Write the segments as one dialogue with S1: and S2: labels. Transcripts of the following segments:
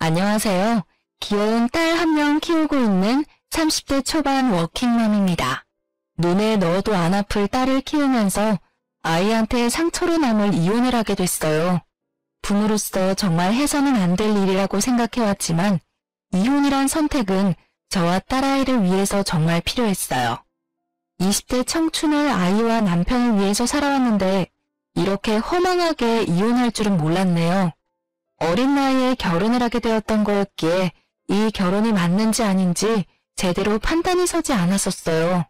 S1: 안녕하세요. 귀여운 딸 한 명 키우고 있는 30대 초반 워킹맘입니다. 눈에 넣어도 안 아플 딸을 키우면서 아이한테 상처로 남을 이혼을 하게 됐어요. 부모로서 정말 해서는 안 될 일이라고 생각해왔지만 이혼이란 선택은 저와 딸아이를 위해서 정말 필요했어요. 20대 청춘을 아이와 남편을 위해서 살아왔는데 이렇게 허망하게 이혼할 줄은 몰랐네요. 어린 나이에 결혼을 하게 되었던 거였기에 이 결혼이 맞는지 아닌지 제대로 판단이 서지 않았었어요.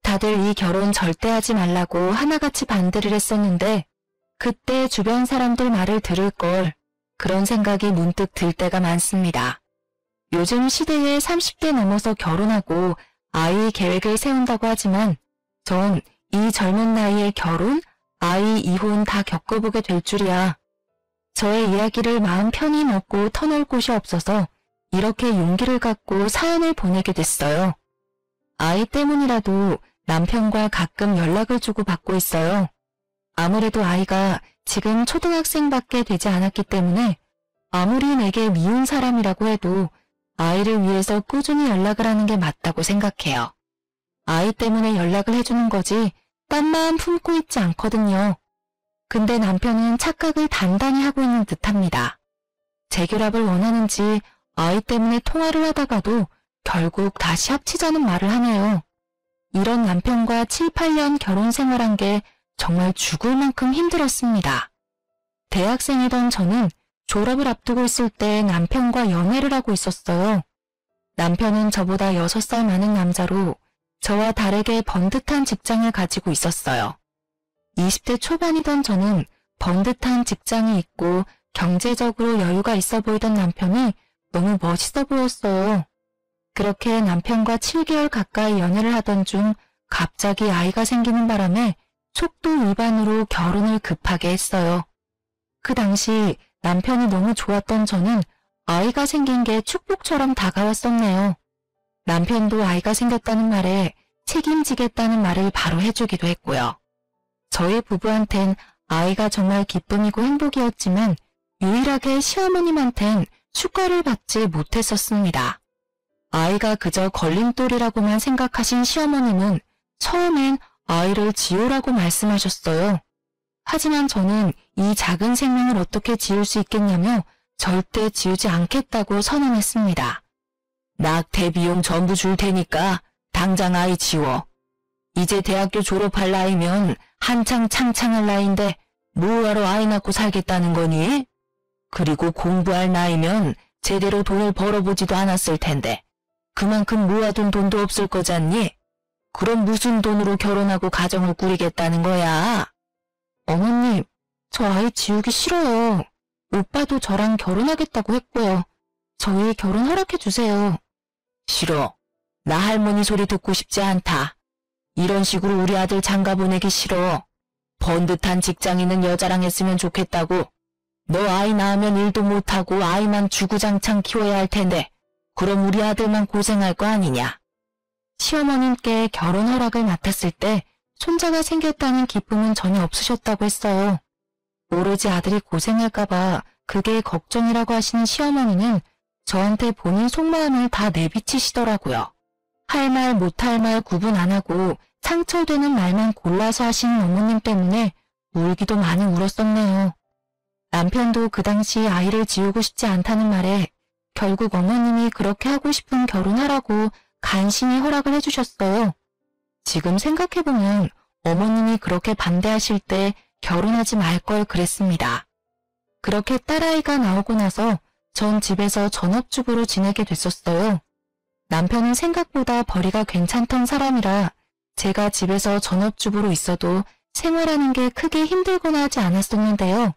S1: 다들 이 결혼 절대 하지 말라고 하나같이 반대를 했었는데 그때 주변 사람들 말을 들을 걸 그런 생각이 문득 들 때가 많습니다. 요즘 시대에 30대 넘어서 결혼하고 아이 계획을 세운다고 하지만 전 이 젊은 나이에 결혼, 아이 이혼 다 겪어보게 될 줄이야. 저의 이야기를 마음 편히 먹고 터놓을 곳이 없어서 이렇게 용기를 갖고 사연을 보내게 됐어요. 아이 때문이라도 남편과 가끔 연락을 주고받고 있어요. 아무래도 아이가 지금 초등학생밖에 되지 않았기 때문에 아무리 내게 미운 사람이라고 해도 아이를 위해서 꾸준히 연락을 하는 게 맞다고 생각해요. 아이 때문에 연락을 해주는 거지 딴 마음 품고 있지 않거든요. 근데 남편은 착각을 단단히 하고 있는 듯합니다. 재결합을 원하는지 아이 때문에 통화를 하다가도 결국 다시 합치자는 말을 하네요. 이런 남편과 7, 8년 결혼 생활한 게 정말 죽을 만큼 힘들었습니다. 대학생이던 저는 졸업을 앞두고 있을 때 남편과 연애를 하고 있었어요. 남편은 저보다 6살 많은 남자로 저와 다르게 번듯한 직장을 가지고 있었어요. 20대 초반이던 저는 번듯한 직장이 있고 경제적으로 여유가 있어 보이던 남편이 너무 멋있어 보였어요. 그렇게 남편과 7개월 가까이 연애를 하던 중 갑자기 아이가 생기는 바람에 촉도 위반으로 결혼을 급하게 했어요. 그 당시 남편이 너무 좋았던 저는 아이가 생긴 게 축복처럼 다가왔었네요. 남편도 아이가 생겼다는 말에 책임지겠다는 말을 바로 해주기도 했고요. 저희 부부한텐 아이가 정말 기쁨이고 행복이었지만 유일하게 시어머님한텐 축가를 받지 못했었습니다. 아이가 그저 걸림돌이라고만 생각하신 시어머님은 처음엔 아이를 지우라고 말씀하셨어요. 하지만 저는 이 작은 생명을 어떻게 지울 수 있겠냐며 절대 지우지 않겠다고 선언했습니다. 낙태 비용 전부 줄 테니까 당장 아이 지워. 이제 대학교 졸업할 나이면 한창 창창할 나이인데 뭐하러 아이 낳고 살겠다는 거니? 그리고 공부할 나이면 제대로 돈을 벌어보지도 않았을 텐데 그만큼 모아둔 돈도 없을 거잖니? 그럼 무슨 돈으로 결혼하고 가정을 꾸리겠다는 거야? 어머님, 저 아이 지우기 싫어요. 오빠도 저랑 결혼하겠다고 했고요. 저희 결혼 허락해 주세요. 싫어. 나 할머니 소리 듣고 싶지 않다. 이런 식으로 우리 아들 장가 보내기 싫어. 번듯한 직장 있는 여자랑 했으면 좋겠다고. 너 아이 낳으면 일도 못하고 아이만 주구장창 키워야 할 텐데 그럼 우리 아들만 고생할 거 아니냐. 시어머님께 결혼 허락을 맡았을 때 손자가 생겼다는 기쁨은 전혀 없으셨다고 했어요. 오로지 아들이 고생할까봐 그게 걱정이라고 하시는 시어머니는 저한테 본인 속마음을 다 내비치시더라고요. 할 말 못할 말 구분 안 하고 상처되는 말만 골라서 하시는 어머님 때문에 울기도 많이 울었었네요. 남편도 그 당시 아이를 지우고 싶지 않다는 말에 결국 어머님이 그렇게 하고 싶은 결혼하라고 간신히 허락을 해주셨어요. 지금 생각해보면 어머님이 그렇게 반대하실 때 결혼하지 말 걸 그랬습니다. 그렇게 딸아이가 나오고 나서 전 집에서 전업주부로 지내게 됐었어요. 남편은 생각보다 벌이가 괜찮던 사람이라 제가 집에서 전업주부로 있어도 생활하는 게 크게 힘들거나 하지 않았었는데요.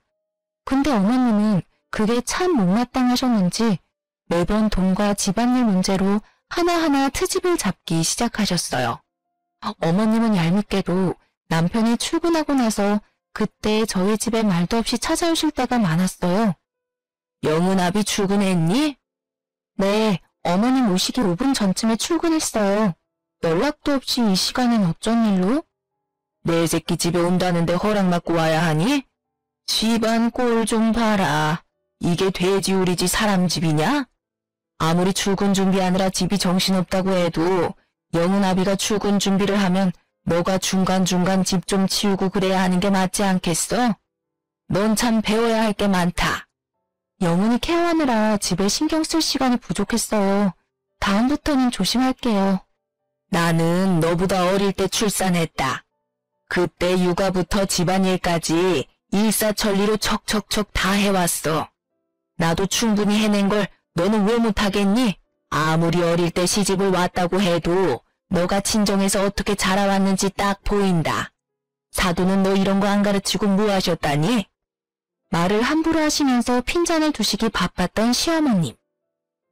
S1: 근데 어머님은 그게 참 못마땅하셨는지 매번 돈과 집안일 문제로 하나하나 트집을 잡기 시작하셨어요. 어머님은 얄밉게도 남편이 출근하고 나서 그때 저희 집에 말도 없이 찾아오실 때가 많았어요. 영은아비 출근했니? 네, 어머님 오시기 5분 전쯤에 출근했어요. 연락도 없이 이 시간엔 어쩐 일로? 내 새끼 집에 온다는데 허락 받고 와야 하니? 집안 꼴 좀 봐라. 이게 돼지 우리 집 사람 집이냐? 아무리 출근 준비하느라 집이 정신없다고 해도 영은아비가 출근 준비를 하면 너가 중간중간 집 좀 치우고 그래야 하는 게 맞지 않겠어? 넌 참 배워야 할 게 많다. 영은이 케어하느라 집에 신경 쓸 시간이 부족했어요. 다음부터는 조심할게요. 나는 너보다 어릴 때 출산했다. 그때 육아부터 집안일까지 일사천리로 척척척 다 해왔어. 나도 충분히 해낸 걸 너는 왜 못하겠니? 아무리 어릴 때 시집을 왔다고 해도 너가 친정에서 어떻게 자라왔는지 딱 보인다. 사돈은 너 이런 거 안 가르치고 뭐 하셨다니? 말을 함부로 하시면서 핀잔을 두시기 바빴던 시어머님.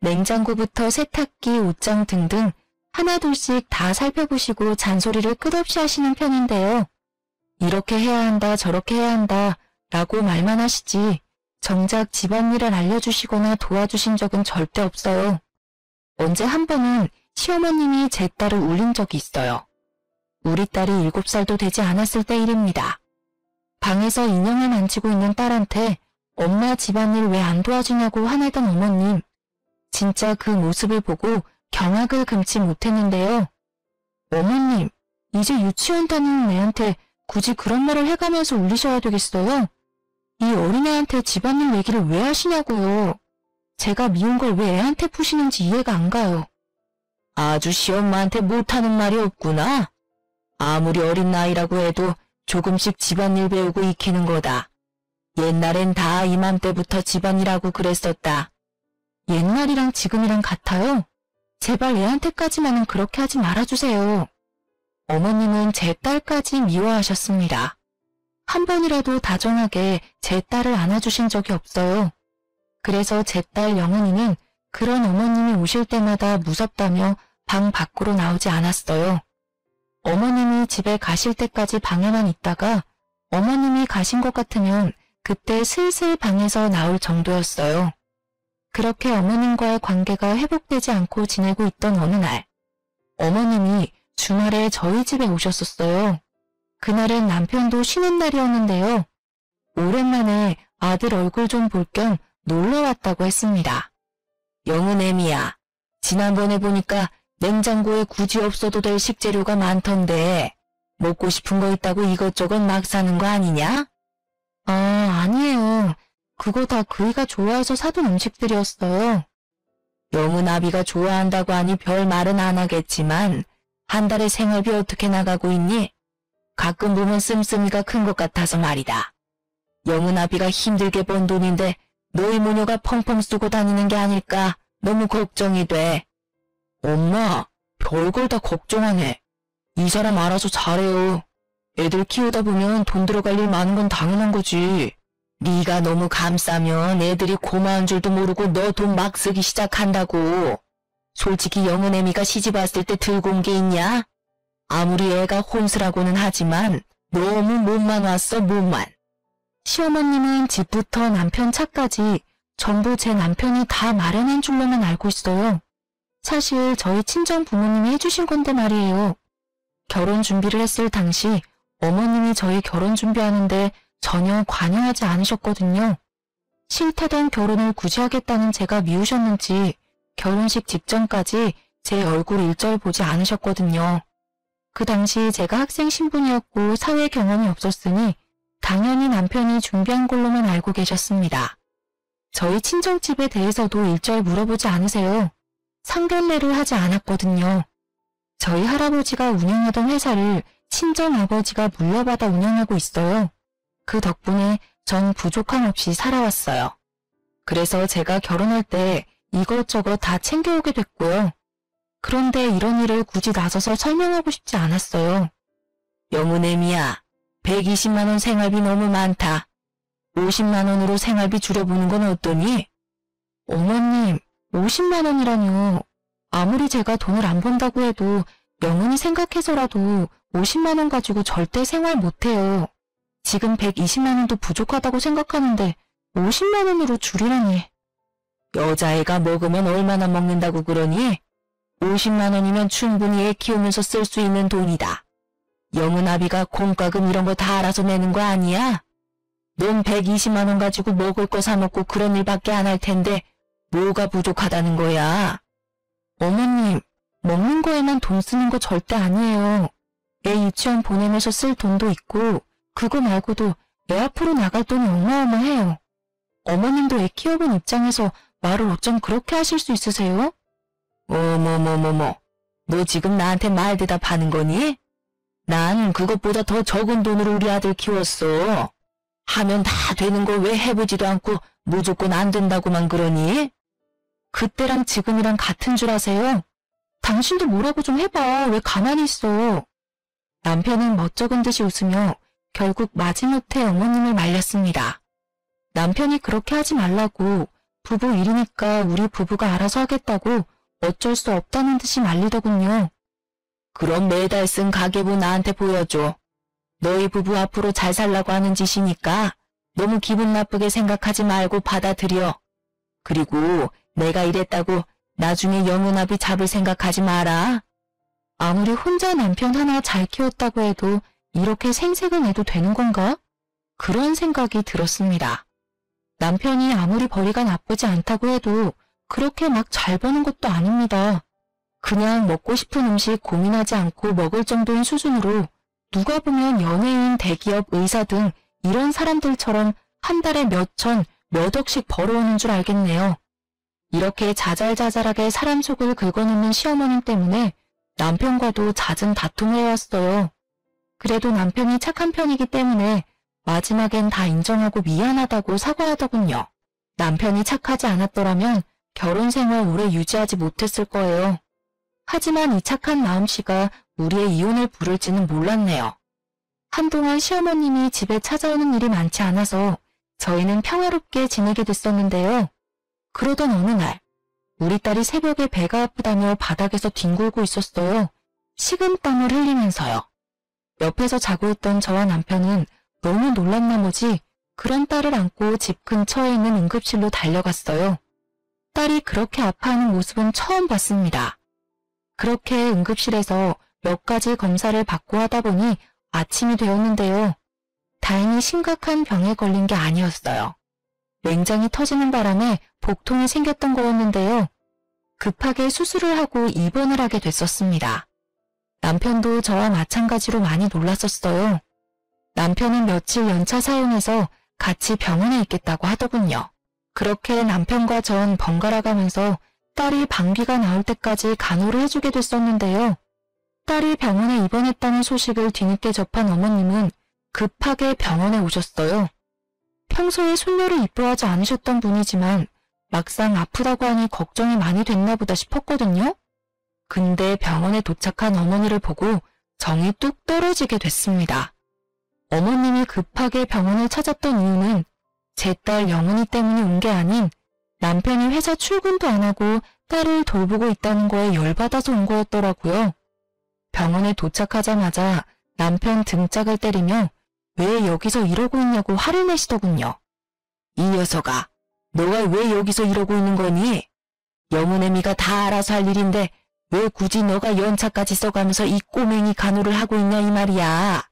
S1: 냉장고부터 세탁기, 옷장 등등 하나둘씩 다 살펴보시고 잔소리를 끝없이 하시는 편인데요. 이렇게 해야 한다, 저렇게 해야 한다 라고 말만 하시지 정작 집안일을 알려주시거나 도와주신 적은 절대 없어요. 언제 한 번은 시어머님이 제 딸을 울린 적이 있어요. 우리 딸이 7살도 되지 않았을 때 일입니다. 방에서 인형을 만지고 있는 딸한테 엄마 집안일 왜 안 도와주냐고 화내던 어머님. 진짜 그 모습을 보고 경악을 금치 못했는데요. 어머님, 이제 유치원 다니는 애한테 굳이 그런 말을 해가면서 울리셔야 되겠어요? 이 어린애한테 집안일 얘기를 왜 하시냐고요. 제가 미운 걸 왜 애한테 푸시는지 이해가 안 가요. 아주 시엄마한테 못하는 말이 없구나. 아무리 어린 나이라고 해도 조금씩 집안일 배우고 익히는 거다. 옛날엔 다 이맘때부터 집안일하고 그랬었다. 옛날이랑 지금이랑 같아요? 제발 애한테까지만은 그렇게 하지 말아주세요. 어머님은 제 딸까지 미워하셨습니다. 한 번이라도 다정하게 제 딸을 안아주신 적이 없어요. 그래서 제 딸 영은이는 그런 어머님이 오실 때마다 무섭다며 방 밖으로 나오지 않았어요. 어머님이 집에 가실 때까지 방에만 있다가 어머님이 가신 것 같으면 그때 슬슬 방에서 나올 정도였어요. 그렇게 어머님과의 관계가 회복되지 않고 지내고 있던 어느 날, 어머님이 주말에 저희 집에 오셨었어요. 그날은 남편도 쉬는 날이었는데요. 오랜만에 아들 얼굴 좀 볼 겸 놀러 왔다고 했습니다. 영은애미야, 지난번에 보니까 냉장고에 굳이 없어도 될 식재료가 많던데 먹고 싶은 거 있다고 이것저것 막 사는 거 아니냐? 아니에요. 그거 다 그이가 좋아해서 사둔 음식들이었어요. 영은아비가 좋아한다고 하니 별 말은 안 하겠지만 한 달에 생활비 어떻게 나가고 있니? 가끔 보면 씀씀이가 큰 것 같아서 말이다. 영은아비가 힘들게 번 돈인데 너희 모녀가 펑펑 쓰고 다니는 게 아닐까 너무 걱정이 돼. 엄마, 별걸 다 걱정하네. 이 사람 알아서 잘해요. 애들 키우다 보면 돈 들어갈 일 많은 건 당연한 거지. 네가 너무 감싸면 애들이 고마운 줄도 모르고 너 돈 막 쓰기 시작한다고. 솔직히 영은애미가 시집 왔을 때 들고 온 게 있냐? 아무리 애가 혼수라고는 하지만 너무 몸만 왔어, 몸만. 시어머님은 집부터 남편 차까지 전부 제 남편이 다 마련한 줄로만 알고 있어요. 사실 저희 친정 부모님이 해주신 건데 말이에요. 결혼 준비를 했을 당시 어머님이 저희 결혼 준비하는데 전혀 관여하지 않으셨거든요. 싫다던 결혼을 굳이 하겠다는 제가 미우셨는지 결혼식 직전까지 제 얼굴 일절 보지 않으셨거든요. 그 당시 제가 학생 신분이었고 사회 경험이 없었으니 당연히 남편이 준비한 걸로만 알고 계셨습니다. 저희 친정집에 대해서도 일절 물어보지 않으세요. 상견례를 하지 않았거든요. 저희 할아버지가 운영하던 회사를 친정아버지가 물려받아 운영하고 있어요. 그 덕분에 전 부족함 없이 살아왔어요. 그래서 제가 결혼할 때 이것저것 다 챙겨오게 됐고요. 그런데 이런 일을 굳이 나서서 설명하고 싶지 않았어요. 영은애미야, 120만 원 생활비 너무 많다. 50만 원으로 생활비 줄여보는 건 어떠니? 어머님, 50만 원이라뇨. 아무리 제가 돈을 안 번다고 해도 영은이 생각해서라도 50만 원 가지고 절대 생활 못해요. 지금 120만 원도 부족하다고 생각하는데 50만 원으로 줄이라니. 여자애가 먹으면 얼마나 먹는다고 그러니? 50만 원이면 충분히 애 키우면서 쓸 수 있는 돈이다. 영은아비가 공과금 이런 거 다 알아서 내는 거 아니야? 넌 120만 원 가지고 먹을 거 사 먹고 그런 일밖에 안 할 텐데 뭐가 부족하다는 거야? 어머님, 먹는 거에만 돈 쓰는 거 절대 아니에요. 애 유치원 보내면서 쓸 돈도 있고 그거 말고도 애 앞으로 나갈 돈이 어마어마해요. 어머님도 애 키워본 입장에서 말을 어쩜 그렇게 하실 수 있으세요? 어머머머머, 너 지금 나한테 말 대답하는 거니? 난 그것보다 더 적은 돈으로 우리 아들 키웠어. 하면 다 되는 걸 왜 해보지도 않고 무조건 안 된다고만 그러니? 그때랑 지금이랑 같은 줄 아세요? 당신도 뭐라고 좀 해봐. 왜 가만히 있어? 남편은 멋쩍은 듯이 웃으며 결국 마지못해 어머님을 말렸습니다. 남편이 그렇게 하지 말라고 부부 일이니까 우리 부부가 알아서 하겠다고 어쩔 수 없다는 듯이 말리더군요. 그럼 매달 쓴 가계부 나한테 보여줘. 너희 부부 앞으로 잘 살라고 하는 짓이니까 너무 기분 나쁘게 생각하지 말고 받아들여. 그리고 내가 이랬다고 나중에 영혼합의 잡을 생각하지 마라. 아무리 혼자 남편 하나 잘 키웠다고 해도 이렇게 생색을 내도 되는 건가? 그런 생각이 들었습니다. 남편이 아무리 벌이가 나쁘지 않다고 해도 그렇게 막 잘 버는 것도 아닙니다. 그냥 먹고 싶은 음식 고민하지 않고 먹을 정도인 수준으로 누가 보면 연예인, 대기업, 의사 등 이런 사람들처럼 한 달에 몇 천, 몇 억씩 벌어오는 줄 알겠네요. 이렇게 자잘자잘하게 사람 속을 긁어놓는 시어머님 때문에 남편과도 잦은 다툼을 해왔어요. 그래도 남편이 착한 편이기 때문에 마지막엔 다 인정하고 미안하다고 사과하더군요. 남편이 착하지 않았더라면 결혼 생활 오래 유지하지 못했을 거예요. 하지만 이 착한 마음씨가 우리의 이혼을 부를지는 몰랐네요. 한동안 시어머님이 집에 찾아오는 일이 많지 않아서 저희는 평화롭게 지내게 됐었는데요. 그러던 어느 날 우리 딸이 새벽에 배가 아프다며 바닥에서 뒹굴고 있었어요. 식은땀을 흘리면서요. 옆에서 자고 있던 저와 남편은 너무 놀란 나머지 그런 딸을 안고 집 근처에 있는 응급실로 달려갔어요. 딸이 그렇게 아파하는 모습은 처음 봤습니다. 그렇게 응급실에서 몇 가지 검사를 받고 하다 보니 아침이 되었는데요. 다행히 심각한 병에 걸린 게 아니었어요. 맹장이 터지는 바람에 복통이 생겼던 거였는데요. 급하게 수술을 하고 입원을 하게 됐었습니다. 남편도 저와 마찬가지로 많이 놀랐었어요. 남편은 며칠 연차 사용해서 같이 병원에 있겠다고 하더군요. 그렇게 남편과 전 번갈아 가면서 딸이 방귀가 나올 때까지 간호를 해주게 됐었는데요. 딸이 병원에 입원했다는 소식을 뒤늦게 접한 어머님은 급하게 병원에 오셨어요. 평소에 손녀를 이뻐하지 않으셨던 분이지만 막상 아프다고 하니 걱정이 많이 됐나 보다 싶었거든요. 근데 병원에 도착한 어머니를 보고 정이 뚝 떨어지게 됐습니다. 어머님이 급하게 병원을 찾았던 이유는 제 딸 영은이 때문에 온 게 아닌 남편이 회사 출근도 안 하고 딸을 돌보고 있다는 거에 열받아서 온 거였더라고요. 병원에 도착하자마자 남편 등짝을 때리며 왜 여기서 이러고 있냐고 화를 내시더군요. 이 녀석아, 너가 왜 여기서 이러고 있는 거니? 영은애미가 다 알아서 할 일인데 왜 굳이 너가 연차까지 써가면서 이 꼬맹이 간호를 하고 있냐 이 말이야.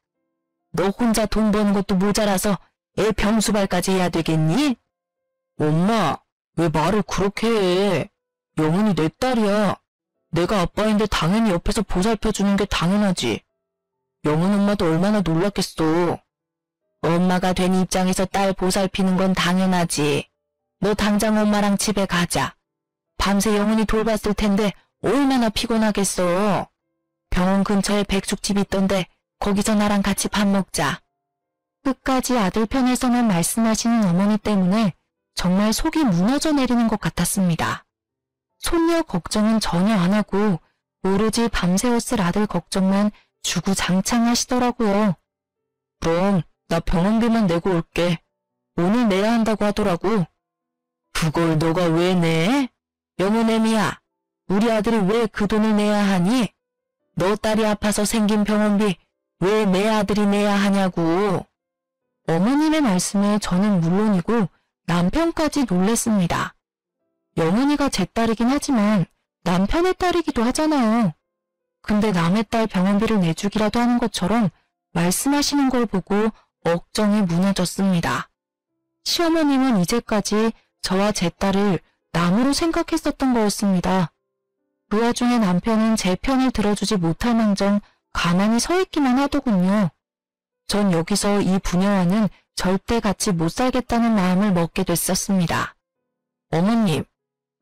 S1: 너 혼자 돈 버는 것도 모자라서 애 병수발까지 해야 되겠니? 엄마, 왜 말을 그렇게 해? 영은이 내 딸이야. 내가 아빠인데 당연히 옆에서 보살펴주는 게 당연하지. 영은 엄마도 얼마나 놀랐겠어. 엄마가 된 입장에서 딸 보살피는 건 당연하지. 너 당장 엄마랑 집에 가자. 밤새 영은이 돌봤을 텐데 얼마나 피곤하겠어. 병원 근처에 백숙집 있던데 거기서 나랑 같이 밥 먹자. 끝까지 아들 편에서만 말씀하시는 어머니 때문에 정말 속이 무너져 내리는 것 같았습니다. 손녀 걱정은 전혀 안 하고 오로지 밤새웠을 아들 걱정만 주구장창 하시더라고요. 그럼 나 병원비만 내고 올게. 오늘 내야 한다고 하더라고. 그걸 너가 왜 내? 영은애미야, 우리 아들이 왜 그 돈을 내야 하니? 너 딸이 아파서 생긴 병원비 왜 내 아들이 내야 하냐고. 어머님의 말씀에 저는 물론이고 남편까지 놀랬습니다. 영은이가 제 딸이긴 하지만 남편의 딸이기도 하잖아요. 근데 남의 딸 병원비를 내주기라도 하는 것처럼 말씀하시는 걸 보고 억정이 무너졌습니다. 시어머님은 이제까지 저와 제 딸을 남으로 생각했었던 거였습니다. 그 와중에 남편은 제 편을 들어주지 못할 망정 가만히 서 있기만 하더군요. 전 여기서 이 부녀와는 절대 같이 못 살겠다는 마음을 먹게 됐었습니다. 어머님,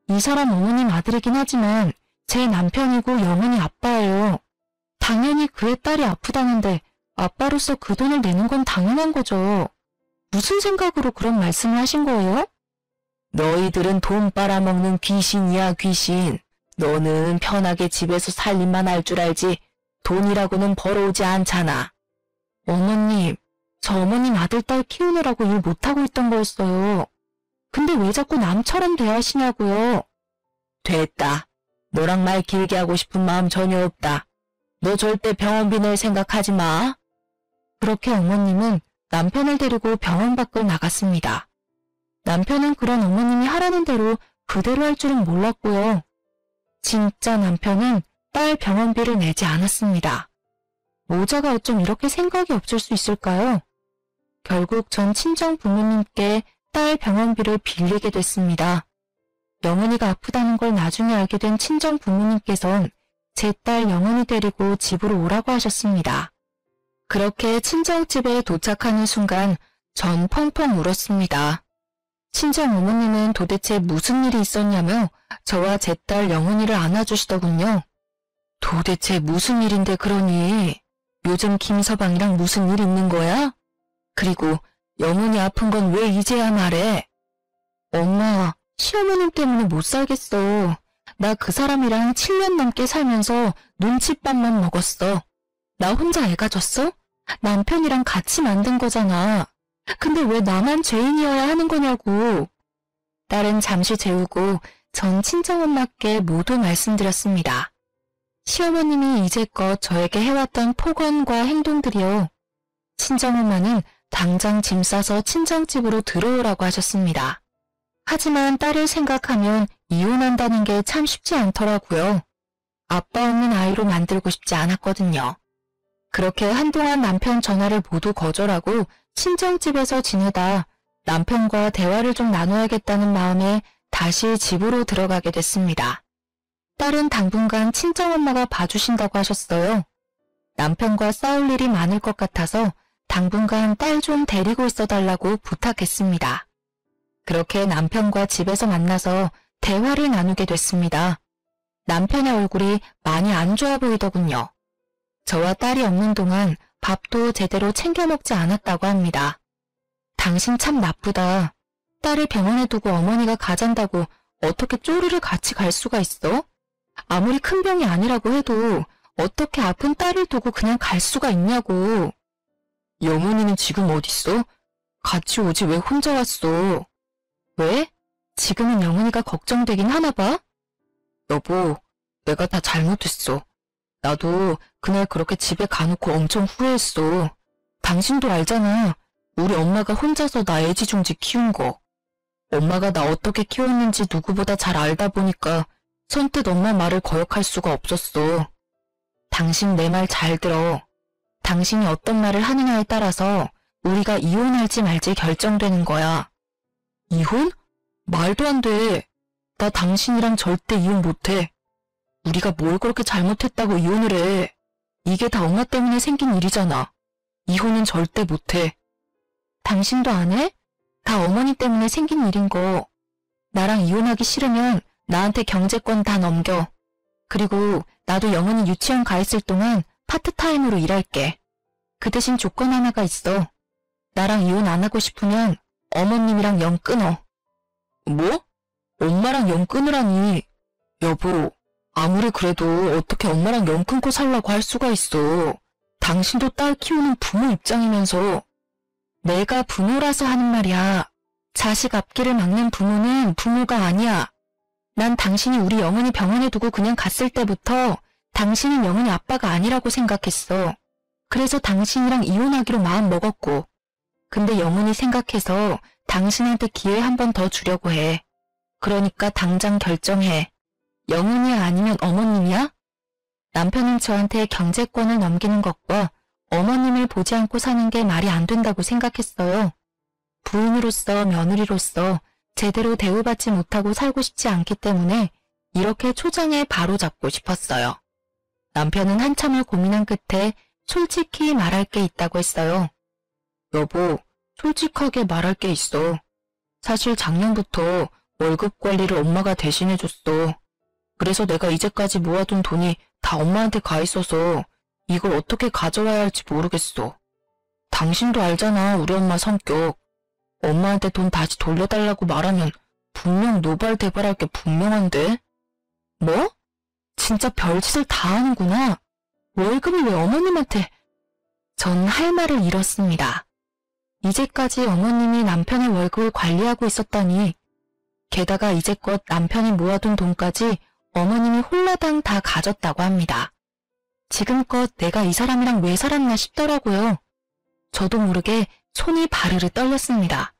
S1: 이 사람 어머님 아들이긴 하지만 제 남편이고 영은이 아빠예요. 당연히 그의 딸이 아프다는데 아빠로서 그 돈을 내는 건 당연한 거죠. 무슨 생각으로 그런 말씀을 하신 거예요? 너희들은 돈 빨아먹는 귀신이야, 귀신. 너는 편하게 집에서 살림만 할 줄 알지 돈이라고는 벌어오지 않잖아. 어머님, 저 어머님 아들 딸 키우느라고 일 못하고 있던 거였어요. 근데 왜 자꾸 남처럼 대하시냐고요. 됐다. 너랑 말 길게 하고 싶은 마음 전혀 없다. 너 절대 병원비 낼 생각하지 마. 그렇게 어머님은 남편을 데리고 병원 밖을 나갔습니다. 남편은 그런 어머님이 하라는 대로 그대로 할 줄은 몰랐고요. 진짜 남편은 딸 병원비를 내지 않았습니다. 모자가 어쩜 이렇게 생각이 없을 수 있을까요? 결국 전 친정 부모님께 딸 병원비를 빌리게 됐습니다. 영은이가 아프다는 걸 나중에 알게 된 친정 부모님께선 제 딸 영은이 데리고 집으로 오라고 하셨습니다. 그렇게 친정집에 도착하는 순간 전 펑펑 울었습니다. 친정 어머님은 도대체 무슨 일이 있었냐며 저와 제 딸 영은이를 안아주시더군요. 도대체 무슨 일인데 그러니? 요즘 김서방이랑 무슨 일 있는 거야? 그리고 영은이 아픈 건 왜 이제야 말해? 엄마, 시어머님 때문에 못 살겠어. 나 그 사람이랑 7년 넘게 살면서 눈칫밥만 먹었어. 나 혼자 애가 졌어? 남편이랑 같이 만든 거잖아. 근데 왜 나만 죄인이어야 하는 거냐고. 딸은 잠시 재우고 전 친정엄마께 모두 말씀드렸습니다. 시어머님이 이제껏 저에게 해왔던 폭언과 행동들이요. 친정엄마는 당장 짐 싸서 친정집으로 들어오라고 하셨습니다. 하지만 딸을 생각하면 이혼한다는 게 참 쉽지 않더라고요. 아빠 없는 아이로 만들고 싶지 않았거든요. 그렇게 한동안 남편 전화를 모두 거절하고 친정집에서 지내다 남편과 대화를 좀 나눠야겠다는 마음에 다시 집으로 들어가게 됐습니다. 딸은 당분간 친정엄마가 봐주신다고 하셨어요. 남편과 싸울 일이 많을 것 같아서 당분간 딸 좀 데리고 있어달라고 부탁했습니다. 그렇게 남편과 집에서 만나서 대화를 나누게 됐습니다. 남편의 얼굴이 많이 안 좋아 보이더군요. 저와 딸이 없는 동안 밥도 제대로 챙겨 먹지 않았다고 합니다. 당신 참 나쁘다. 딸을 병원에 두고 어머니가 가잔다고 어떻게 쪼르르 같이 갈 수가 있어? 아무리 큰 병이 아니라고 해도 어떻게 아픈 딸을 두고 그냥 갈 수가 있냐고. 영훈이는 지금 어딨어? 같이 오지 왜 혼자 왔어? 왜? 지금은 영훈이가 걱정되긴 하나 봐? 여보, 내가 다 잘못했어. 나도 그날 그렇게 집에 가놓고 엄청 후회했어. 당신도 알잖아. 우리 엄마가 혼자서 나 애지중지 키운 거. 엄마가 나 어떻게 키웠는지 누구보다 잘 알다 보니까 선뜻 엄마 말을 거역할 수가 없었어. 당신 내 말 잘 들어. 당신이 어떤 말을 하느냐에 따라서 우리가 이혼할지 말지 결정되는 거야. 이혼? 말도 안 돼. 나 당신이랑 절대 이혼 못해. 우리가 뭘 그렇게 잘못했다고 이혼을 해. 이게 다 엄마 때문에 생긴 일이잖아. 이혼은 절대 못해. 당신도 안 해? 다 어머니 때문에 생긴 일인 거. 나랑 이혼하기 싫으면 나한테 경제권 다 넘겨. 그리고 나도 영은이 유치원 가 있을 동안 파트타임으로 일할게. 그 대신 조건 하나가 있어. 나랑 이혼 안 하고 싶으면 어머님이랑 영 끊어. 뭐? 엄마랑 영 끊으라니. 여보, 아무리 그래도 어떻게 엄마랑 영 끊고 살라고 할 수가 있어. 당신도 딸 키우는 부모 입장이면서. 내가 부모라서 하는 말이야. 자식 앞길을 막는 부모는 부모가 아니야. 난 당신이 우리 영은이 병원에 두고 그냥 갔을 때부터 당신은 영은이 아빠가 아니라고 생각했어. 그래서 당신이랑 이혼하기로 마음 먹었고. 근데 영은이 생각해서 당신한테 기회 한 번 더 주려고 해. 그러니까 당장 결정해. 영은이야 아니면 어머님이야? 남편은 저한테 경제권을 넘기는 것과 어머님을 보지 않고 사는 게 말이 안 된다고 생각했어요. 부인으로서 며느리로서 제대로 대우받지 못하고 살고 싶지 않기 때문에 이렇게 초장에 바로잡고 싶었어요. 남편은 한참을 고민한 끝에 솔직히 말할 게 있다고 했어요. 여보, 솔직하게 말할 게 있어. 사실 작년부터 월급 관리를 엄마가 대신해줬어. 그래서 내가 이제까지 모아둔 돈이 다 엄마한테 가 있어서 이걸 어떻게 가져와야 할지 모르겠어. 당신도 알잖아, 우리 엄마 성격. 엄마한테 돈 다시 돌려달라고 말하면 분명 노발대발할 게 분명한데? 뭐? 진짜 별짓을 다 하는구나. 월급을 왜 어머님한테... 전 할 말을 잃었습니다. 이제까지 어머님이 남편의 월급을 관리하고 있었다니, 게다가 이제껏 남편이 모아둔 돈까지 어머님이 홀라당 다 가졌다고 합니다. 지금껏 내가 이 사람이랑 왜 살았나 싶더라고요. 저도 모르게 손이 바르르 떨렸습니다.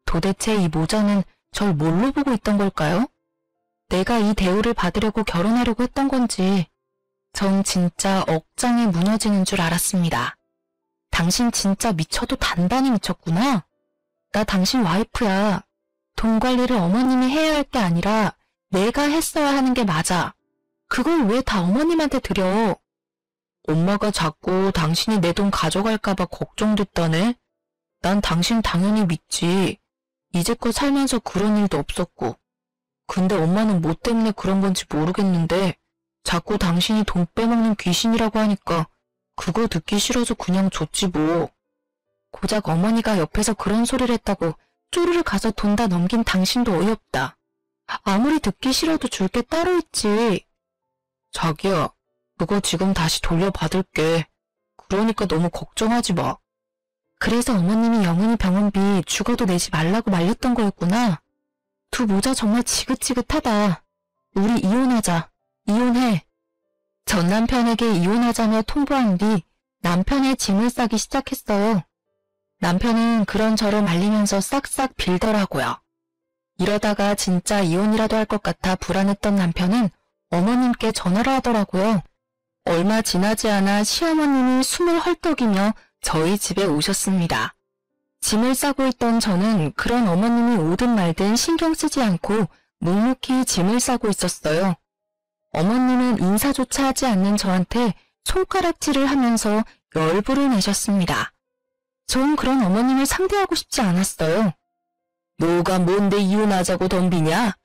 S1: 도대체 이 모자는 절 뭘로 보고 있던 걸까요? 내가 이 대우를 받으려고 결혼하려고 했던 건지, 전 진짜 억장이 무너지는 줄 알았습니다. 당신 진짜 미쳐도 단단히 미쳤구나. 나 당신 와이프야. 돈 관리를 어머님이 해야 할 게 아니라 내가 했어야 하는 게 맞아. 그걸 왜 다 어머님한테 드려? 엄마가 자꾸 당신이 내 돈 가져갈까봐 걱정됐다네. 난 당신 당연히 믿지. 이제껏 살면서 그런 일도 없었고. 근데 엄마는 뭐 때문에 그런 건지 모르겠는데 자꾸 당신이 돈 빼먹는 귀신이라고 하니까 그거 듣기 싫어서 그냥 줬지 뭐. 고작 어머니가 옆에서 그런 소리를 했다고 쪼르르 가서 돈 다 넘긴 당신도 어이없다. 아무리 듣기 싫어도 줄 게 따로 있지. 자기야, 그거 지금 다시 돌려받을게. 그러니까 너무 걱정하지 마. 그래서 어머님이 영은이 병원비 죽어도 내지 말라고 말렸던 거였구나. 두 모자 정말 지긋지긋하다. 우리 이혼하자. 이혼해. 전 남편에게 이혼하자며 통보한 뒤 남편의 짐을 싸기 시작했어요. 남편은 그런저런 말리면서 싹싹 빌더라고요. 이러다가 진짜 이혼이라도 할 것 같아 불안했던 남편은 어머님께 전화를 하더라고요. 얼마 지나지 않아 시어머님이 숨을 헐떡이며 저희 집에 오셨습니다. 짐을 싸고 있던 저는 그런 어머님이 오든 말든 신경 쓰지 않고 묵묵히 짐을 싸고 있었어요. 어머님은 인사조차 하지 않는 저한테 손가락질을 하면서 열불을 내셨습니다. 전 그런 어머님을 상대하고 싶지 않았어요. 너가 뭔데 이혼하자고 덤비냐?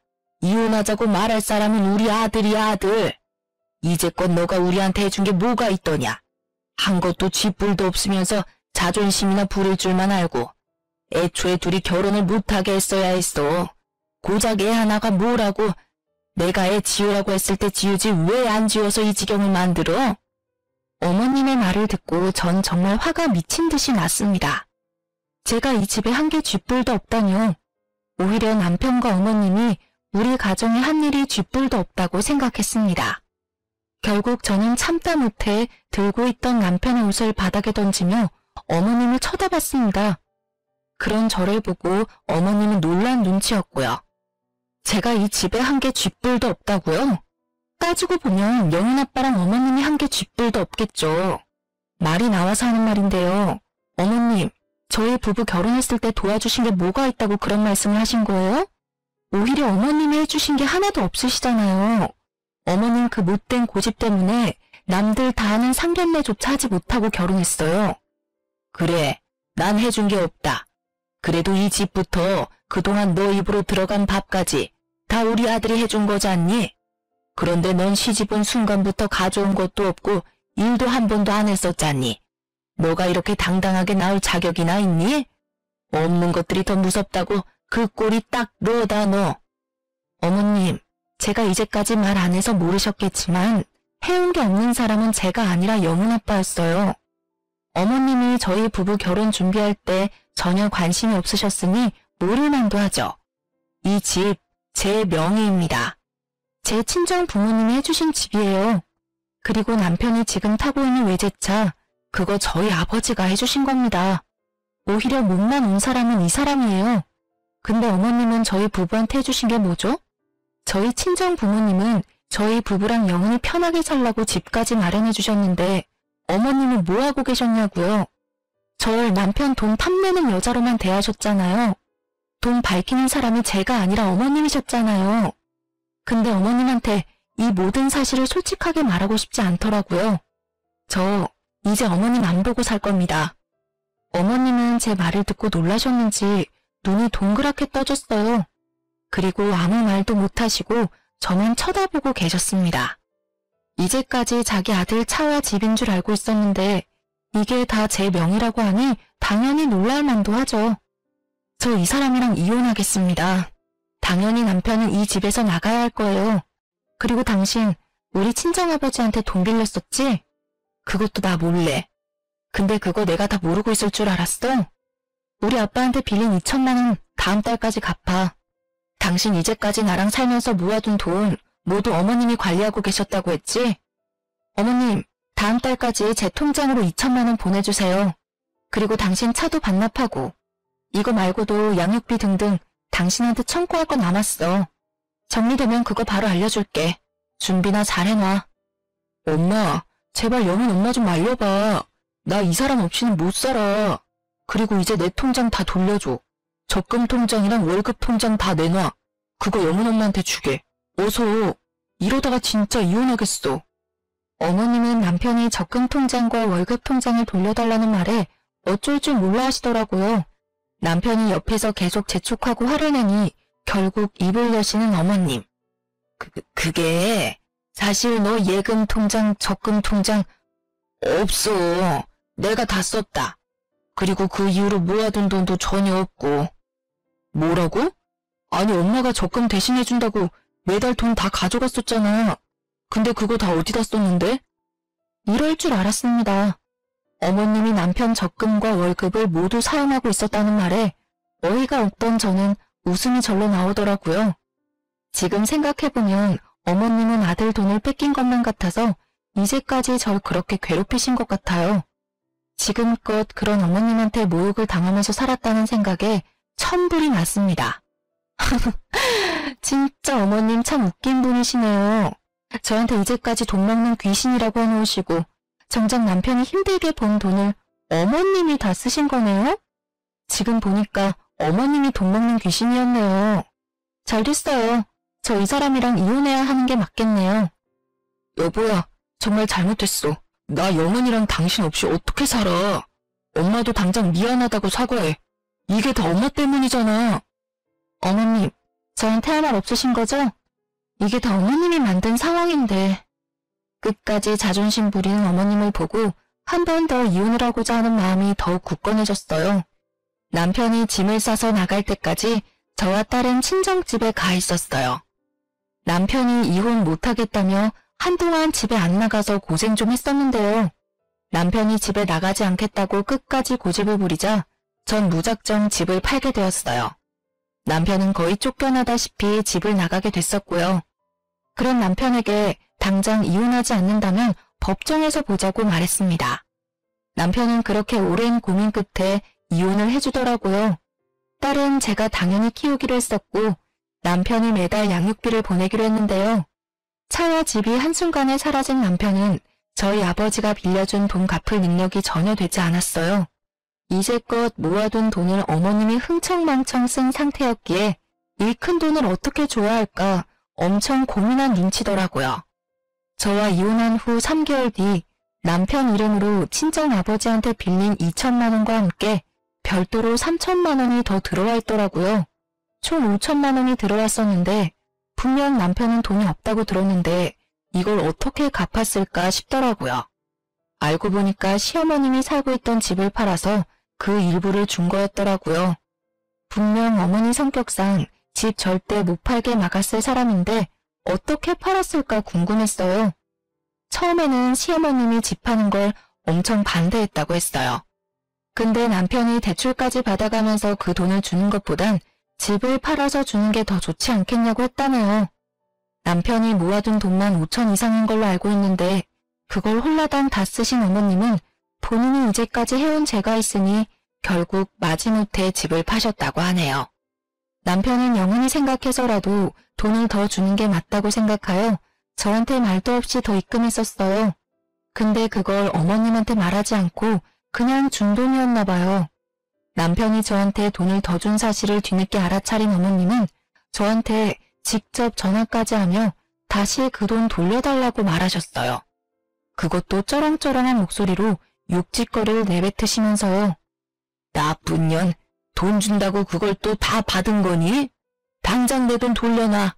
S1: 이혼하자고 말할 사람은 우리 아들이야, 아들. 이제껏 너가 우리한테 해준 게 뭐가 있더냐? 한 것도 쥐뿔도 없으면서 자존심이나 부릴 줄만 알고 애초에 둘이 결혼을 못하게 했어야 했어. 고작 애 하나가 뭐라고. 내가 애 지우라고 했을 때 지우지 왜 안 지워서 이 지경을 만들어? 어머님의 말을 듣고 전 정말 화가 미친 듯이 났습니다. 제가 이 집에 한 개 쥐뿔도 없다뇨. 오히려 남편과 어머님이 우리 가정에 한 일이 쥐뿔도 없다고 생각했습니다. 결국 저는 참다 못해 들고 있던 남편의 옷을 바닥에 던지며 어머님을 쳐다봤습니다. 그런 저를 보고 어머님은 놀란 눈치였고요. 제가 이 집에 한 개 쥐뿔도 없다고요? 따지고 보면 영인 아빠랑 어머님이 한 개 쥐뿔도 없겠죠. 말이 나와서 하는 말인데요. 어머님, 저희 부부 결혼했을 때 도와주신 게 뭐가 있다고 그런 말씀을 하신 거예요? 오히려 어머님이 해주신 게 하나도 없으시잖아요. 어머님 그 못된 고집 때문에 남들 다 하는 상견례조차 하지 못하고 결혼했어요. 그래, 난 해준 게 없다. 그래도 이 집부터 그동안 너 입으로 들어간 밥까지 다 우리 아들이 해준 거지 않니? 그런데 넌 시집 온 순간부터 가져온 것도 없고 일도 한 번도 안 했었잖니. 너가 이렇게 당당하게 나올 자격이나 있니? 없는 것들이 더 무섭다고 그 꼴이 딱 너다 너. 어머님, 제가 이제까지 말 안 해서 모르셨겠지만 해온 게 없는 사람은 제가 아니라 영은 아빠였어요. 어머님이 저희 부부 결혼 준비할 때 전혀 관심이 없으셨으니 모를 만도 하죠. 이 집 제 명의입니다. 제 친정 부모님이 해주신 집이에요. 그리고 남편이 지금 타고 있는 외제차, 그거 저희 아버지가 해주신 겁니다. 오히려 못난 온 사람은 이 사람이에요. 근데 어머님은 저희 부부한테 해주신 게 뭐죠? 저희 친정 부모님은 저희 부부랑 영은이 편하게 살라고 집까지 마련해 주셨는데 어머님은 뭐하고 계셨냐고요? 절 남편 돈 탐내는 여자로만 대하셨잖아요. 돈 밝히는 사람이 제가 아니라 어머님이셨잖아요. 근데 어머님한테 이 모든 사실을 솔직하게 말하고 싶지 않더라고요. 저 이제 어머님 안 보고 살 겁니다. 어머님은 제 말을 듣고 놀라셨는지 눈이 동그랗게 떠졌어요. 그리고 아무 말도 못하시고 저만 쳐다보고 계셨습니다. 이제까지 자기 아들 차와 집인 줄 알고 있었는데 이게 다 제 명의라고 하니 당연히 놀랄 만도 하죠. 저 이 사람이랑 이혼하겠습니다. 당연히 남편은 이 집에서 나가야 할 거예요. 그리고 당신 우리 친정아버지한테 돈 빌렸었지? 그것도 나 몰래. 근데 그거 내가 다 모르고 있을 줄 알았어? 우리 아빠한테 빌린 2천만 원 다음 달까지 갚아. 당신 이제까지 나랑 살면서 모아둔 돈 모두 어머님이 관리하고 계셨다고 했지? 어머님, 다음 달까지 제 통장으로 2천만 원 보내주세요. 그리고 당신 차도 반납하고 이거 말고도 양육비 등등 당신한테 청구할 거 남았어. 정리되면 그거 바로 알려줄게. 준비나 잘 해놔. 엄마, 제발 영은 엄마 좀 말려봐. 나 이 사람 없이는 못 살아. 그리고 이제 내 통장 다 돌려줘. 적금 통장이랑 월급 통장 다 내놔. 그거 영은 엄마한테 주게. 어서. 이러다가 진짜 이혼하겠어. 어머님은 남편이 적금 통장과 월급 통장을 돌려달라는 말에 어쩔 줄 몰라 하시더라고요. 남편이 옆에서 계속 재촉하고 화를 내니 결국 입을 여시는 어머님. 그게 사실 너 예금 통장, 적금 통장 없어. 내가 다 썼다. 그리고 그 이후로 모아둔 돈도 전혀 없고. 뭐라고? 아니 엄마가 적금 대신해준다고 매달 돈 다 가져갔었잖아. 근데 그거 다 어디다 썼는데? 이럴 줄 알았습니다. 어머님이 남편 적금과 월급을 모두 사용하고 있었다는 말에 어이가 없던 저는 웃음이 절로 나오더라고요. 지금 생각해보면 어머님은 아들 돈을 뺏긴 것만 같아서 이제까지 절 그렇게 괴롭히신 것 같아요. 지금껏 그런 어머님한테 모욕을 당하면서 살았다는 생각에 천불이 났습니다. 진짜 어머님 참 웃긴 분이시네요. 저한테 이제까지 돈 먹는 귀신이라고 해놓으시고 정작 남편이 힘들게 번 돈을 어머님이 다 쓰신 거네요? 지금 보니까 어머님이 돈 먹는 귀신이었네요. 잘 됐어요. 저 이 사람이랑 이혼해야 하는 게 맞겠네요. 여보야, 정말 잘못했어. 나 영은이랑 당신 없이 어떻게 살아. 엄마도 당장 미안하다고 사과해. 이게 다 엄마 때문이잖아. 어머님, 저한테 할 말 없으신 거죠? 이게 다 어머님이 만든 상황인데. 끝까지 자존심 부리는 어머님을 보고 한 번 더 이혼을 하고자 하는 마음이 더욱 굳건해졌어요. 남편이 짐을 싸서 나갈 때까지 저와 딸은 친정집에 가 있었어요. 남편이 이혼 못하겠다며 한동안 집에 안 나가서 고생 좀 했었는데요. 남편이 집에 나가지 않겠다고 끝까지 고집을 부리자 전 무작정 집을 팔게 되었어요. 남편은 거의 쫓겨나다시피 집을 나가게 됐었고요. 그런 남편에게 당장 이혼하지 않는다면 법정에서 보자고 말했습니다. 남편은 그렇게 오랜 고민 끝에 이혼을 해주더라고요. 딸은 제가 당연히 키우기로 했었고 남편이 매달 양육비를 보내기로 했는데요. 차와 집이 한순간에 사라진 남편은 저희 아버지가 빌려준 돈 갚을 능력이 전혀 되지 않았어요. 이제껏 모아둔 돈을 어머님이 흥청망청 쓴 상태였기에 이 큰 돈을 어떻게 줘야 할까 엄청 고민한 눈치더라고요. 저와 이혼한 후 3개월 뒤 남편 이름으로 친정아버지한테 빌린 2천만 원과 함께 별도로 3천만 원이 더 들어와 있더라고요. 총 5천만 원이 들어왔었는데 분명 남편은 돈이 없다고 들었는데 이걸 어떻게 갚았을까 싶더라고요. 알고 보니까 시어머님이 살고 있던 집을 팔아서 그 일부를 준 거였더라고요. 분명 어머니 성격상 집 절대 못 팔게 막았을 사람인데 어떻게 팔았을까 궁금했어요. 처음에는 시어머님이 집 파는 걸 엄청 반대했다고 했어요. 근데 남편이 대출까지 받아가면서 그 돈을 주는 것보단 집을 팔아서 주는 게 더 좋지 않겠냐고 했다네요. 남편이 모아둔 돈만 5천 이상인 걸로 알고 있는데 그걸 홀라당 다 쓰신 어머님은 본인이 이제까지 해온 죄가 있으니 결국 마지못해 집을 파셨다고 하네요. 남편은 영원히 생각해서라도 돈을 더 주는 게 맞다고 생각하여 저한테 말도 없이 더 입금했었어요. 근데 그걸 어머님한테 말하지 않고 그냥 준 돈이었나 봐요. 남편이 저한테 돈을 더 준 사실을 뒤늦게 알아차린 어머님은 저한테 직접 전화까지 하며 다시 그 돈 돌려달라고 말하셨어요. 그것도 쩌렁쩌렁한 목소리로 욕짓거리를 내뱉으시면서요. 나쁜 년, 돈 준다고 그걸 또 다 받은 거니? 당장 내 돈 돌려놔.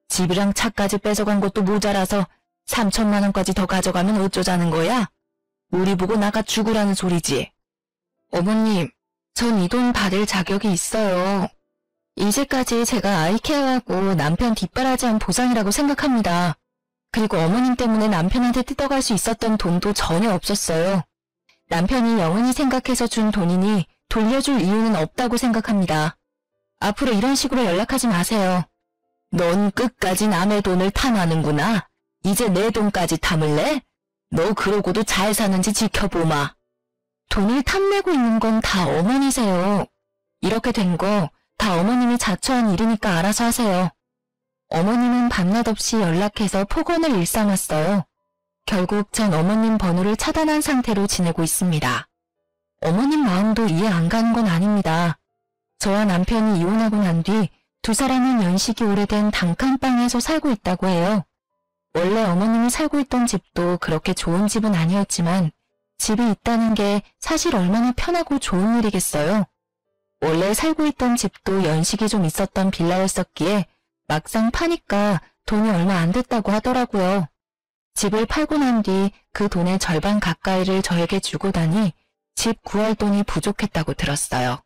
S1: 집이랑 차까지 뺏어간 것도 모자라서 3천만 원까지 더 가져가면 어쩌자는 거야? 우리 보고 나가 죽으라는 소리지. 어머님, 전 이 돈 받을 자격이 있어요. 이제까지 제가 아이 케어하고 남편 뒷바라지한 보상이라고 생각합니다. 그리고 어머님 때문에 남편한테 뜯어갈 수 있었던 돈도 전혀 없었어요. 남편이 영원히 생각해서 준 돈이니 돌려줄 이유는 없다고 생각합니다. 앞으로 이런 식으로 연락하지 마세요. 넌 끝까지 남의 돈을 탐하는구나. 이제 내 돈까지 탐을래? 너 그러고도 잘 사는지 지켜보마. 돈을 탐내고 있는 건 다 어머니세요. 이렇게 된 거 다 어머님이 자초한 일이니까 알아서 하세요. 어머님은 밤낮 없이 연락해서 폭언을 일삼았어요. 결국 전 어머님 번호를 차단한 상태로 지내고 있습니다. 어머님 마음도 이해 안 가는 건 아닙니다. 저와 남편이 이혼하고 난 뒤 두 사람은 연식이 오래된 단칸방에서 살고 있다고 해요. 원래 어머님이 살고 있던 집도 그렇게 좋은 집은 아니었지만 집이 있다는 게 사실 얼마나 편하고 좋은 일이겠어요. 원래 살고 있던 집도 연식이 좀 있었던 빌라였었기에 막상 파니까 돈이 얼마 안 됐다고 하더라고요. 집을 팔고 난 뒤 그 돈의 절반 가까이를 저에게 주고 다니 집 구할 돈이 부족했다고 들었어요.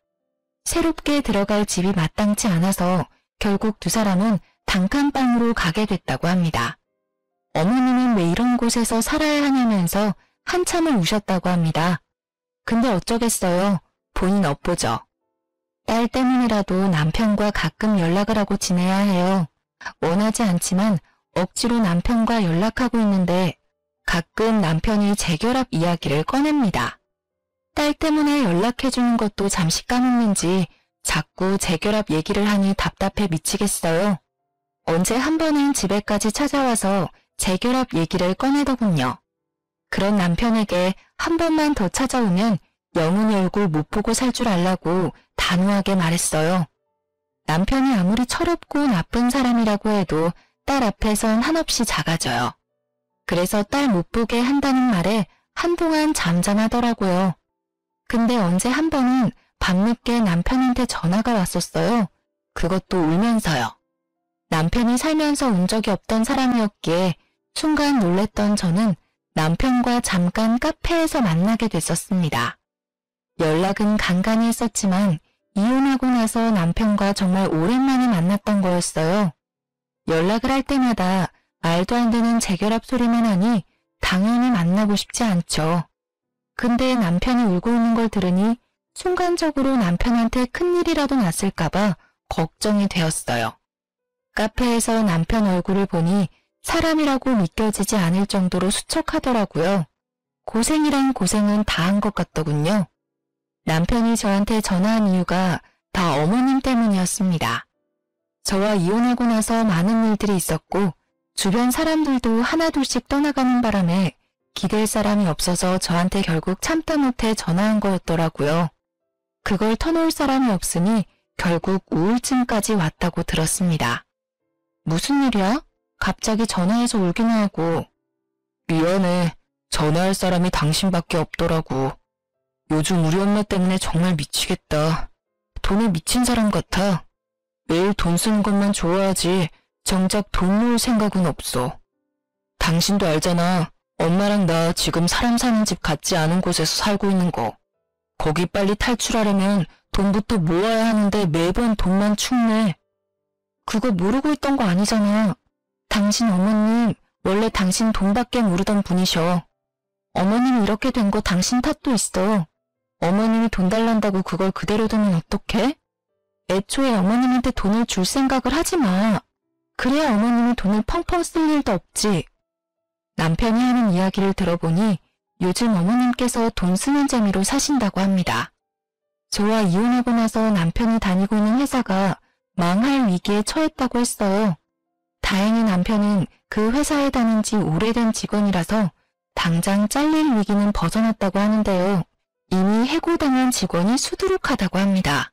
S1: 새롭게 들어갈 집이 마땅치 않아서 결국 두 사람은 단칸방으로 가게 됐다고 합니다. 어머님은 왜 이런 곳에서 살아야 하냐면서 한참을 우셨다고 합니다. 근데 어쩌겠어요. 본인 업보죠. 딸 때문이라도 남편과 가끔 연락을 하고 지내야 해요. 원하지 않지만 억지로 남편과 연락하고 있는데 가끔 남편이 재결합 이야기를 꺼냅니다. 딸 때문에 연락해주는 것도 잠시 까먹는지 자꾸 재결합 얘기를 하니 답답해 미치겠어요. 언제 한 번은 집에까지 찾아와서 재결합 얘기를 꺼내더군요. 그런 남편에게 한 번만 더 찾아오면 영은이 얼굴 못 보고 살 줄 알라고 단호하게 말했어요. 남편이 아무리 철없고 나쁜 사람이라고 해도 딸 앞에선 한없이 작아져요. 그래서 딸 못 보게 한다는 말에 한동안 잠잠하더라고요. 근데 언제 한 번은 밤늦게 남편한테 전화가 왔었어요. 그것도 울면서요. 남편이 살면서 운 적이 없던 사람이었기에 순간 놀랬던 저는 남편과 잠깐 카페에서 만나게 됐었습니다. 연락은 간간히 했었지만 이혼하고 나서 남편과 정말 오랜만에 만났던 거였어요. 연락을 할 때마다 말도 안 되는 재결합 소리만 하니 당연히 만나고 싶지 않죠. 근데 남편이 울고 있는 걸 들으니 순간적으로 남편한테 큰일이라도 났을까봐 걱정이 되었어요. 카페에서 남편 얼굴을 보니 사람이라고 믿겨지지 않을 정도로 수척하더라고요. 고생이란 고생은 다 한 것 같더군요. 남편이 저한테 전화한 이유가 다 어머님 때문이었습니다. 저와 이혼하고 나서 많은 일들이 있었고 주변 사람들도 하나둘씩 떠나가는 바람에 기댈 사람이 없어서 저한테 결국 참다 못해 전화한 거였더라고요. 그걸 터놓을 사람이 없으니 결국 우울증까지 왔다고 들었습니다. 무슨 일이야? 갑자기 전화해서 울기는 하고. 미안해. 전화할 사람이 당신밖에 없더라고. 요즘 우리 엄마 때문에 정말 미치겠다. 돈에 미친 사람 같아. 매일 돈 쓰는 것만 좋아하지 정작 돈 모을 생각은 없어. 당신도 알잖아. 엄마랑 나 지금 사람 사는 집 같지 않은 곳에서 살고 있는 거. 거기 빨리 탈출하려면 돈부터 모아야 하는데 매번 돈만 축내. 그거 모르고 있던 거 아니잖아. 당신 어머님 원래 당신 돈밖에 모르던 분이셔. 어머님이 이렇게 된 거 당신 탓도 있어. 어머님이 돈 달란다고 그걸 그대로 두면 어떡해? 애초에 어머님한테 돈을 줄 생각을 하지 마. 그래야 어머님이 돈을 펑펑 쓸 일도 없지. 남편이 하는 이야기를 들어보니 요즘 어머님께서 돈 쓰는 재미로 사신다고 합니다. 저와 이혼하고 나서 남편이 다니고 있는 회사가 망할 위기에 처했다고 했어요. 다행히 남편은 그 회사에 다닌 지 오래된 직원이라서 당장 잘릴 위기는 벗어났다고 하는데요. 이미 해고당한 직원이 수두룩하다고 합니다.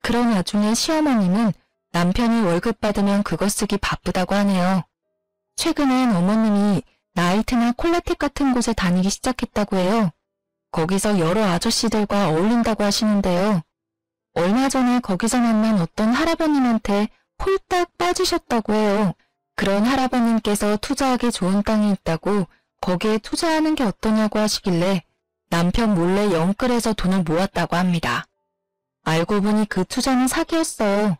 S1: 그런 와중에 시어머님은 남편이 월급 받으면 그거 쓰기 바쁘다고 하네요. 최근엔 어머님이 나이트나 콜라텍 같은 곳에 다니기 시작했다고 해요. 거기서 여러 아저씨들과 어울린다고 하시는데요. 얼마 전에 거기서 만난 어떤 할아버님한테 홀딱 빠지셨다고 해요. 그런 할아버님께서 투자하기 좋은 땅이 있다고 거기에 투자하는 게 어떠냐고 하시길래 남편 몰래 영끌해서 돈을 모았다고 합니다. 알고 보니 그 투자는 사기였어요.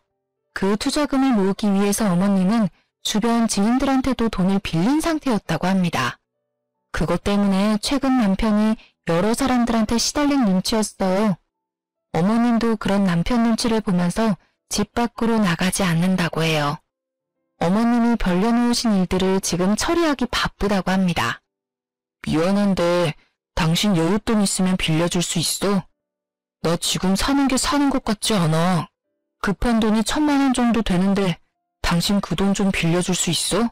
S1: 그 투자금을 모으기 위해서 어머님은 주변 지인들한테도 돈을 빌린 상태였다고 합니다. 그것 때문에 최근 남편이 여러 사람들한테 시달린 눈치였어요. 어머님도 그런 남편 눈치를 보면서 집 밖으로 나가지 않는다고 해요. 어머님이 벌려놓으신 일들을 지금 처리하기 바쁘다고 합니다. 미안한데 당신 여윳돈 있으면 빌려줄 수 있어? 나 지금 사는 게 사는 것 같지 않아. 급한 돈이 1,000만 원 정도 되는데 당신 그 돈 좀 빌려줄 수 있어?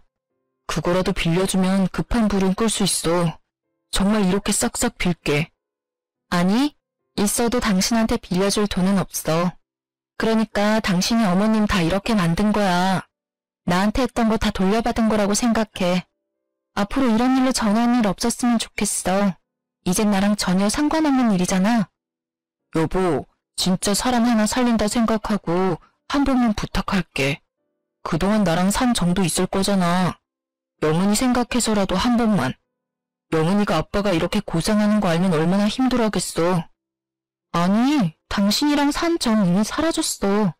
S1: 그거라도 빌려주면 급한 불은 끌 수 있어. 정말 이렇게 싹싹 빌게. 아니, 있어도 당신한테 빌려줄 돈은 없어. 그러니까 당신이 어머님 다 이렇게 만든 거야. 나한테 했던 거 다 돌려받은 거라고 생각해. 앞으로 이런 일로 전화한 일 없었으면 좋겠어. 이젠 나랑 전혀 상관없는 일이잖아. 여보, 진짜 사람 하나 살린다 생각하고 한 번만 부탁할게. 그동안 나랑 산 정도 있을 거잖아. 영은이 생각해서라도 한 번만. 영은이가 아빠가 이렇게 고생하는 거 알면 얼마나 힘들어하겠어. 아니, 당신이랑 산 정 이미 사라졌어.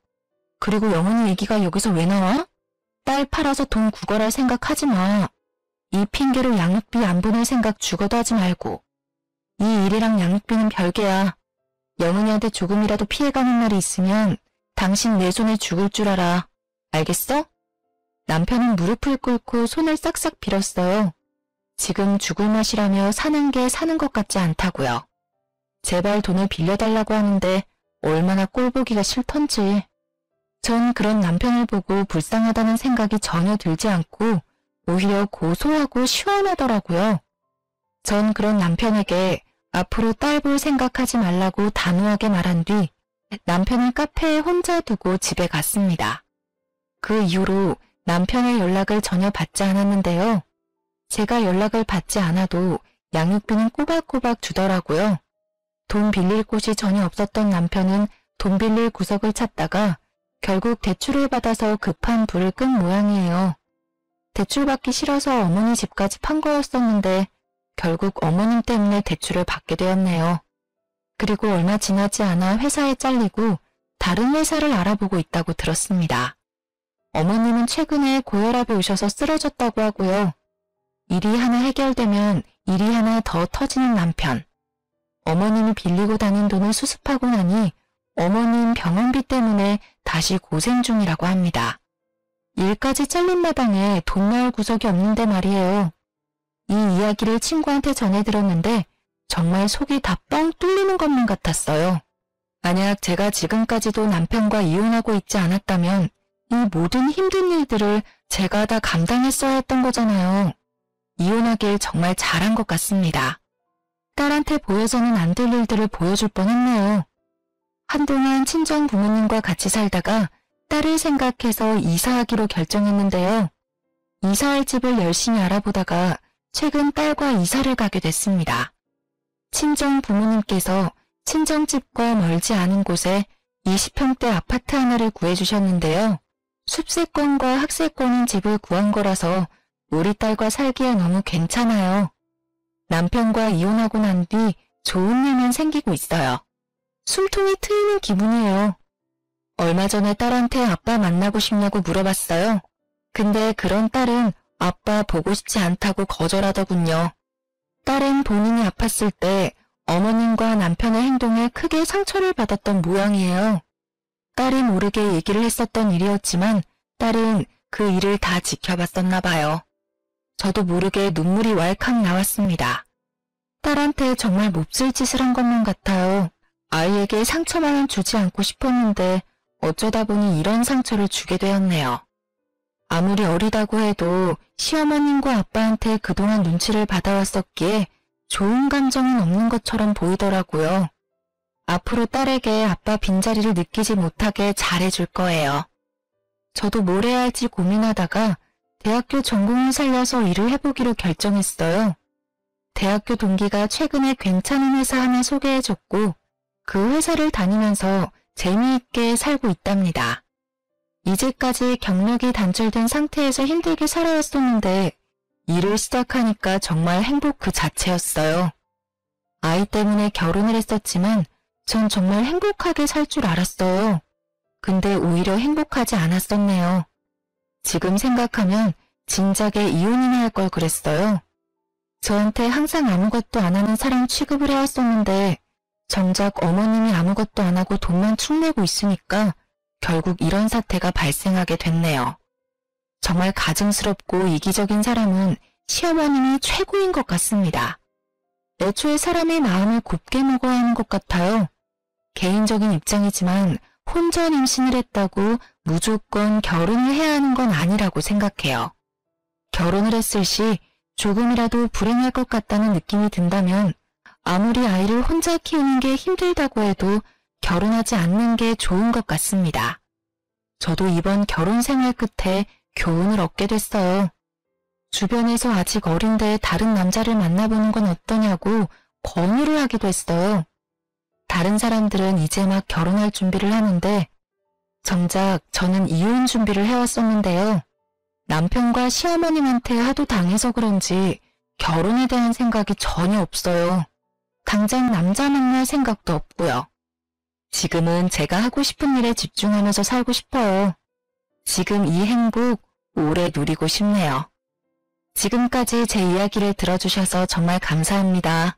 S1: 그리고 영은이 얘기가 여기서 왜 나와? 딸 팔아서 돈 구걸할 생각 하지 마. 이 핑계로 양육비 안 보낼 생각 죽어도 하지 말고. 이 일이랑 양육비는 별개야. 영은이한테 조금이라도 피해가는 날이 있으면 당신 내 손에 죽을 줄 알아. 알겠어? 남편은 무릎을 꿇고 손을 싹싹 빌었어요. 지금 죽을 맛이라며 사는 게 사는 것 같지 않다고요. 제발 돈을 빌려달라고 하는데 얼마나 꼴보기가 싫던지. 전 그런 남편을 보고 불쌍하다는 생각이 전혀 들지 않고 오히려 고소하고 시원하더라고요. 전 그런 남편에게 앞으로 딸 볼 생각하지 말라고 단호하게 말한 뒤 남편을 카페에 혼자 두고 집에 갔습니다. 그 이후로 남편의 연락을 전혀 받지 않았는데요. 제가 연락을 받지 않아도 양육비는 꼬박꼬박 주더라고요. 돈 빌릴 곳이 전혀 없었던 남편은 돈 빌릴 구석을 찾다가 결국 대출을 받아서 급한 불을 끈 모양이에요. 대출 받기 싫어서 어머니 집까지 판 거였었는데 결국 어머님 때문에 대출을 받게 되었네요. 그리고 얼마 지나지 않아 회사에 잘리고 다른 회사를 알아보고 있다고 들었습니다. 어머님은 최근에 고혈압이 오셔서 쓰러졌다고 하고요. 일이 하나 해결되면 일이 하나 더 터지는 남편. 어머님이 빌리고 다닌 돈을 수습하고 나니 어머님 병원비 때문에 다시 고생 중이라고 합니다. 일까지 잘린 마당에 돈 넣을 구석이 없는데 말이에요. 이 이야기를 친구한테 전해 들었는데 정말 속이 다 뻥 뚫리는 것만 같았어요. 만약 제가 지금까지도 남편과 이혼하고 있지 않았다면 이 모든 힘든 일들을 제가 다 감당했어야 했던 거잖아요. 이혼하길 정말 잘한 것 같습니다. 딸한테 보여서는 안 될 일들을 보여줄 뻔했네요. 한동안 친정 부모님과 같이 살다가 딸을 생각해서 이사하기로 결정했는데요. 이사할 집을 열심히 알아보다가 최근 딸과 이사를 가게 됐습니다. 친정 부모님께서 친정집과 멀지 않은 곳에 20평대 아파트 하나를 구해주셨는데요. 숲세권과 학세권인 집을 구한 거라서 우리 딸과 살기에 너무 괜찮아요. 남편과 이혼하고 난 뒤 좋은 일만 생기고 있어요. 숨통이 트이는 기분이에요. 얼마 전에 딸한테 아빠 만나고 싶냐고 물어봤어요. 근데 그런 딸은 아빠 보고 싶지 않다고 거절하더군요. 딸은 본인이 아팠을 때 어머님과 남편의 행동에 크게 상처를 받았던 모양이에요. 딸이 모르게 얘기를 했었던 일이었지만 딸은 그 일을 다 지켜봤었나 봐요. 저도 모르게 눈물이 왈칵 나왔습니다. 딸한테 정말 몹쓸 짓을 한 것만 같아요. 아이에게 상처만은 주지 않고 싶었는데 어쩌다 보니 이런 상처를 주게 되었네요. 아무리 어리다고 해도 시어머님과 아빠한테 그동안 눈치를 받아왔었기에 좋은 감정은 없는 것처럼 보이더라고요. 앞으로 딸에게 아빠 빈자리를 느끼지 못하게 잘해줄 거예요. 저도 뭘 해야 할지 고민하다가 대학교 전공을 살려서 일을 해보기로 결정했어요. 대학교 동기가 최근에 괜찮은 회사 하나 소개해줬고 그 회사를 다니면서 재미있게 살고 있답니다. 이제까지 경력이 단절된 상태에서 힘들게 살아왔었는데 일을 시작하니까 정말 행복 그 자체였어요. 아이 때문에 결혼을 했었지만 전 정말 행복하게 살 줄 알았어요. 근데 오히려 행복하지 않았었네요. 지금 생각하면 진작에 이혼이나 할 걸 그랬어요. 저한테 항상 아무것도 안 하는 사람 취급을 해왔었는데 정작 어머님이 아무것도 안 하고 돈만 축내고 있으니까 결국 이런 사태가 발생하게 됐네요. 정말 가증스럽고 이기적인 사람은 시어머님이 최고인 것 같습니다. 애초에 사람의 마음을 곱게 먹어야 하는 것 같아요. 개인적인 입장이지만 혼전 임신을 했다고 무조건 결혼을 해야 하는 건 아니라고 생각해요. 결혼을 했을 시 조금이라도 불행할 것 같다는 느낌이 든다면 아무리 아이를 혼자 키우는 게 힘들다고 해도 결혼하지 않는 게 좋은 것 같습니다. 저도 이번 결혼 생활 끝에 교훈을 얻게 됐어요. 주변에서 아직 어린데 다른 남자를 만나보는 건 어떠냐고 권유를 하기도 했어요. 다른 사람들은 이제 막 결혼할 준비를 하는데 정작 저는 이혼 준비를 해왔었는데요. 남편과 시어머님한테 하도 당해서 그런지 결혼에 대한 생각이 전혀 없어요. 당장 남자 만날 생각도 없고요. 지금은 제가 하고 싶은 일에 집중하면서 살고 싶어요. 지금 이 행복 오래 누리고 싶네요. 지금까지 제 이야기를 들어주셔서 정말 감사합니다.